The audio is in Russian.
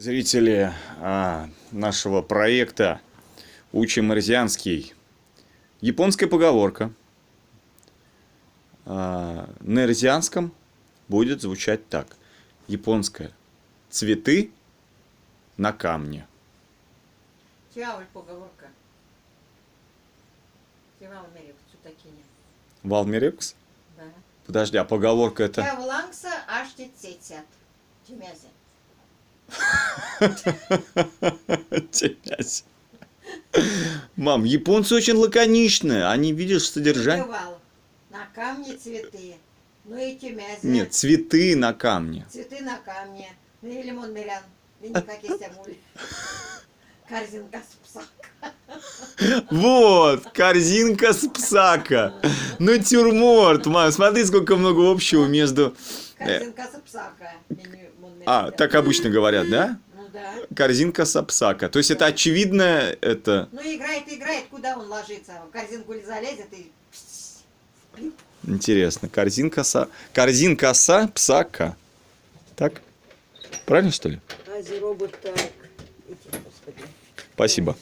Зрители нашего проекта «Учим эрзианский». Японская поговорка на эрзианском будет звучать так. Японская. Цветы на камне. Чья поговорка? Валмерекс? Да. Подожди, а поговорка это... Я влангса аж тетсетят. Тимязи. Мам, японцы очень лаконичные. Они видишь содержание. На камне цветы. Ну и тимязи. Нет, цветы на камне. Цветы на камне. Ну и лимон мелян. И никак есть амуль. Корзинка с псака. Вот, корзинка с псака. Натюрморт, мам, смотри, сколько много общего между... Корзинка с псака. Так обычно говорят, да? Ну да. Корзинка с псака. То есть это очевидно, это... Ну играет, куда он ложится? В корзинку ли залезет и... Интересно. Корзинка с псака. Так? Правильно, что ли? Робот так. Спасибо.